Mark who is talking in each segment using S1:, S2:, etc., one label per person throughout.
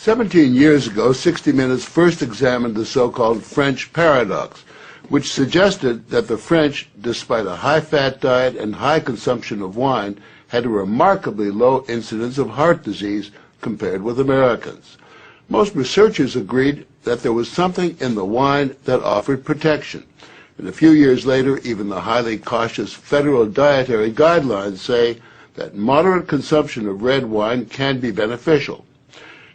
S1: 17 years ago, 60 Minutes first examined the so-called French paradox, which suggested that the French, despite a high-fat diet and high consumption of wine, had a remarkably low incidence of heart disease compared with Americans. Most researchers agreed that there was something in the wine that offered protection. And a few years later, even the highly cautious federal dietary guidelines say that moderate consumption of red wine can be beneficial.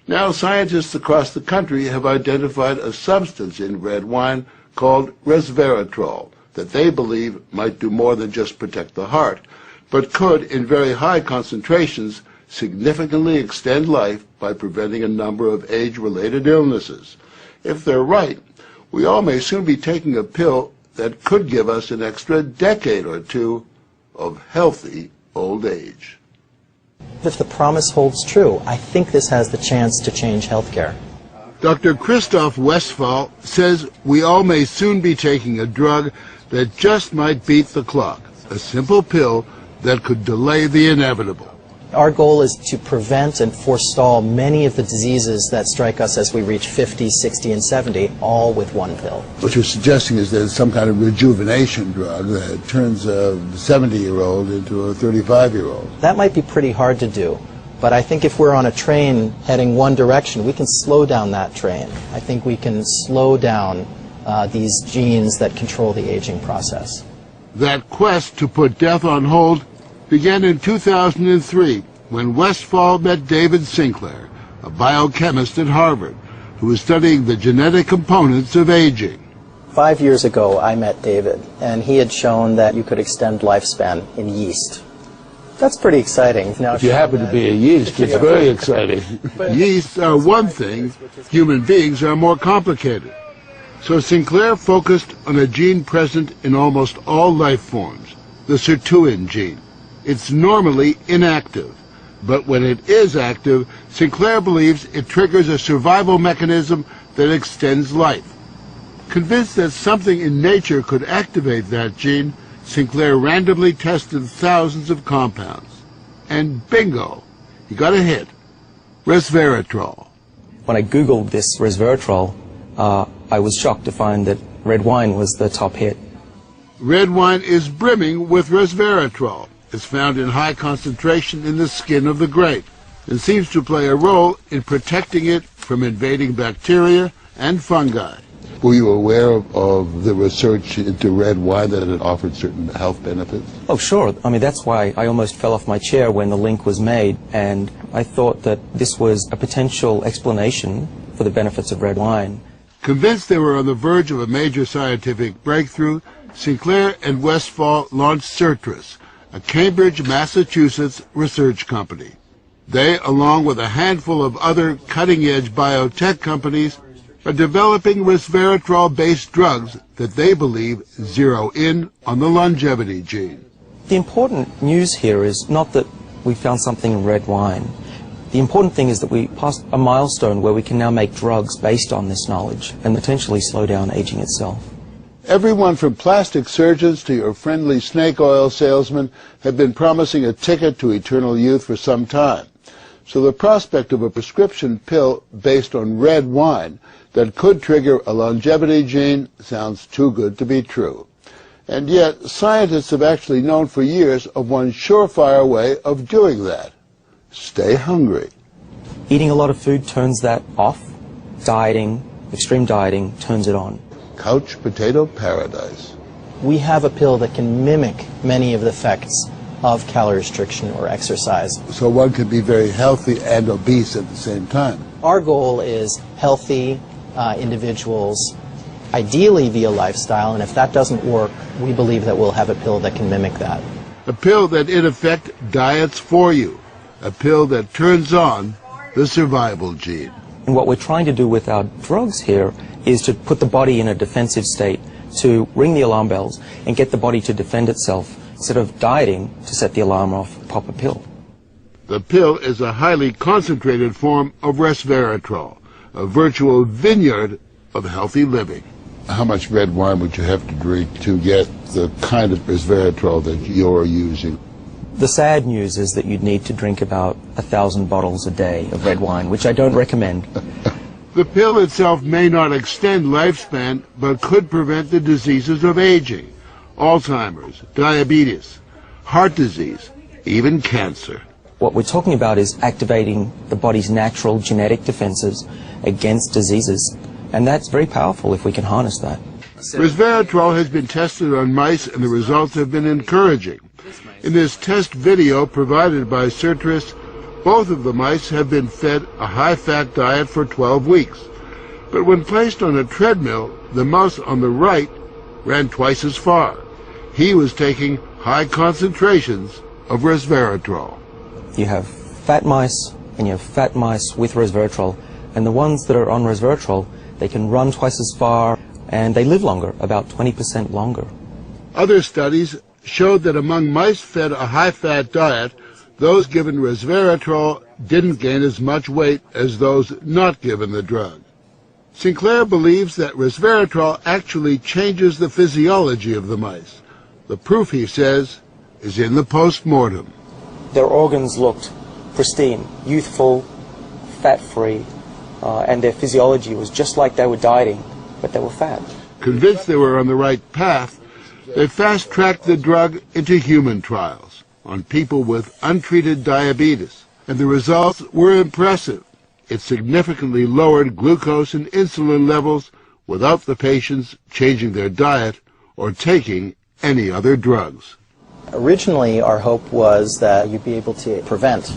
S1: Now, scientists across the country have identified a substance in red wine called Resveratrol that they believe might do more than just protect the heart, but could, in very high concentrations, significantly extend life by preventing a number of age-related illnesses. If they're right, we all may soon be taking a pill that could give us an extra decade or two of healthy old age.
S2: If the promise holds true, I think this has the chance to change healthcare.
S1: Dr. Christoph Westphal says we all may soon be taking a drug that just might beat the clock, a simple pill that could delay the inevitable.
S2: Our goal is to prevent and forestall many of the diseases that strike us as we reach 50, 60, and 70, all with one pill.
S1: What you're suggesting is there's some kind of rejuvenation drug that turns a 70-year-old into a 35-year-old.
S2: That might be pretty hard to do, but I think if we're on a train heading one direction, we can slow down that train. I think we can slow down these genes that control the aging process.
S1: That quest to put death on hold began in 2003 when Westphal met David Sinclair, a biochemist at Harvard, who was studying the genetic components of aging.
S2: 5 years ago, I met David, and he had shown that you could extend lifespan in yeast. That's pretty exciting. Now,
S1: if you happen to be a yeast, it's very exciting. Yeasts are one thing, human beings are more complicated. So Sinclair focused on a gene present in almost all life forms, the sirtuin gene. It's normally inactive, but when it is active, Sinclair believes it triggers a survival mechanism that extends life. Convinced that something in nature could activate that gene, Sinclair randomly tested thousands of compounds. And bingo, he got a hit, Resveratrol.
S3: When I Googled this Resveratrol, I was shocked to find that red wine was the top hit.
S1: Red wine is brimming with Resveratrol. It's found in high concentration in the skin of the grape and seems to play a role in protecting it from invading bacteria and fungi. Were you aware of the research into red wine that it offered certain health benefits?
S3: Oh, sure. I mean, that's why I almost fell off my chair when the link was made, and I thought that this was a potential explanation for the benefits of red wine.
S1: Convinced they were on the verge of a major scientific breakthrough, Sinclair and Westphal launched Certris, a Cambridge, Massachusetts research company. They, along with a handful of other cutting-edge biotech companies, are developing resveratrol-based drugs that they believe zero in on the longevity gene.
S3: The important news here is not that we found something in red wine. The important thing is that we passed a milestone where we can now make drugs based on this knowledge and potentially slow down aging itself.
S1: Everyone from plastic surgeons to your friendly snake oil salesman have been promising a ticket to eternal youth for some time. So the prospect of a prescription pill based on red wine that could trigger a longevity gene sounds too good to be true. And yet, scientists have actually known for years of one surefire way of doing that. Stay hungry.
S3: Eating a lot of food turns that off. Dieting, extreme dieting, turns it on.
S1: Couch potato paradise.
S2: We have a pill that can mimic many of the effects of calorie restriction or exercise.
S1: So one can be very healthy and obese at the same time.
S2: Our goal is healthy individuals, ideally via lifestyle, and if that doesn't work, we believe that we'll have a pill that can mimic that.
S1: A pill that in effect diets for you. A pill that turns on the survival gene.
S3: And what we're trying to do with our drugs here is to put the body in a defensive state, to ring the alarm bells and get the body to defend itself instead of dieting to set the alarm off. Pop a pill.
S1: The pill is a highly concentrated form of resveratrol, a virtual vineyard of healthy living. How much red wine would you have to drink to get the kind of resveratrol that you're using?
S3: The sad news is that you'd need to drink about 1,000 bottles a day of red wine, which I don't recommend.
S1: The pill itself may not extend lifespan, but could prevent the diseases of aging, Alzheimer's, diabetes, heart disease, even cancer.
S3: What we're talking about is activating the body's natural genetic defenses against diseases, and that's very powerful if we can harness that.
S1: Resveratrol has been tested on mice, and the results have been encouraging. In this test video provided by Sertris, both of the mice have been fed a high-fat diet for 12 weeks. But when placed on a treadmill, the mouse on the right ran twice as far. He was taking high concentrations of resveratrol.
S3: You have fat mice, and you have fat mice with resveratrol, and the ones that are on resveratrol, they can run twice as far, and they live longer, about 20% longer.
S1: Other studies showed that among mice fed a high-fat diet, those given resveratrol didn't gain as much weight as those not given the drug. Sinclair believes that resveratrol actually changes the physiology of the mice. The proof, he says, is in the post-mortem.
S3: Their organs looked pristine, youthful, fat-free, and their physiology was just like they were dieting, but they were fat.
S1: Convinced they were on the right path, they fast-tracked the drug into human trials on people with untreated diabetes, and the results were impressive. It significantly lowered glucose and insulin levels without the patients changing their diet or taking any other drugs.
S2: Originally, our hope was that you'd be able to prevent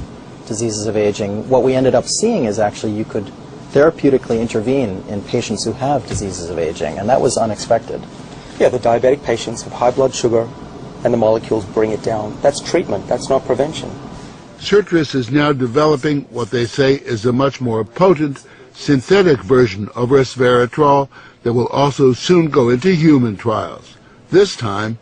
S2: diseases of aging. What we ended up seeing is actually you could therapeutically intervene in patients who have diseases of aging, and that was unexpected.
S3: Yeah, the diabetic patients have high blood sugar, and the molecules bring it down. That's treatment, that's not prevention.
S1: Sertris is now developing what they say is a much more potent synthetic version of resveratrol that will also soon go into human trials, this time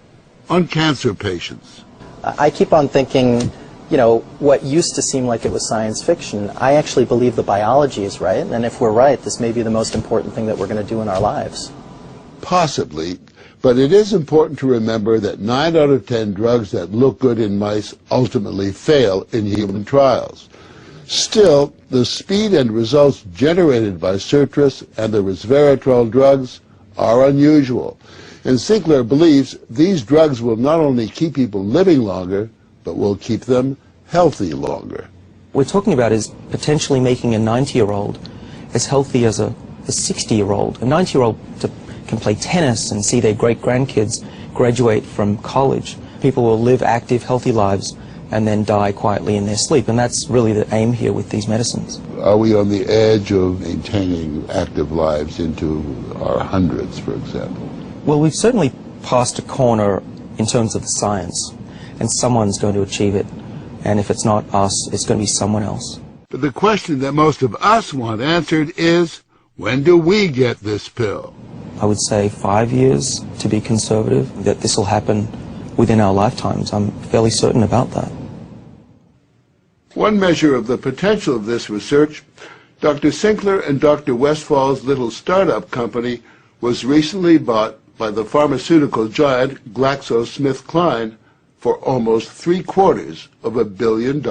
S1: on cancer patients.
S2: I keep on thinking, you know, what used to seem like it was science fiction, I actually believe the biology is right, and if we're right, this may be the most important thing that we're going to do in our lives.
S1: Possibly, but it is important to remember that 9 out of 10 drugs that look good in mice ultimately fail in human trials. Still, the speed and results generated by Sertris and the resveratrol drugs are unusual, and Sinclair believes these drugs will not only keep people living longer, but will keep them healthy longer.
S3: What we're talking about is potentially making a 90-year-old as healthy as a 60-year-old. A 90-year-old can play tennis and see their great-grandkids graduate from college. People will live active, healthy lives and then die quietly in their sleep, and that's really the aim here with these medicines.
S1: Are we on the edge of maintaining active lives into our hundreds, for example?
S3: Well, we've certainly passed a corner in terms of the science, and someone's going to achieve it, and if it's not us, it's going to be someone else.
S1: But the question that most of us want answered is, when do we get this pill?
S3: I would say 5 years, to be conservative, that this will happen within our lifetimes. I'm fairly certain about that.
S1: One measure of the potential of this research, Dr. Sinclair and Dr. Westfall's little startup company was recently bought by the pharmaceutical giant GlaxoSmithKline for almost $750 million.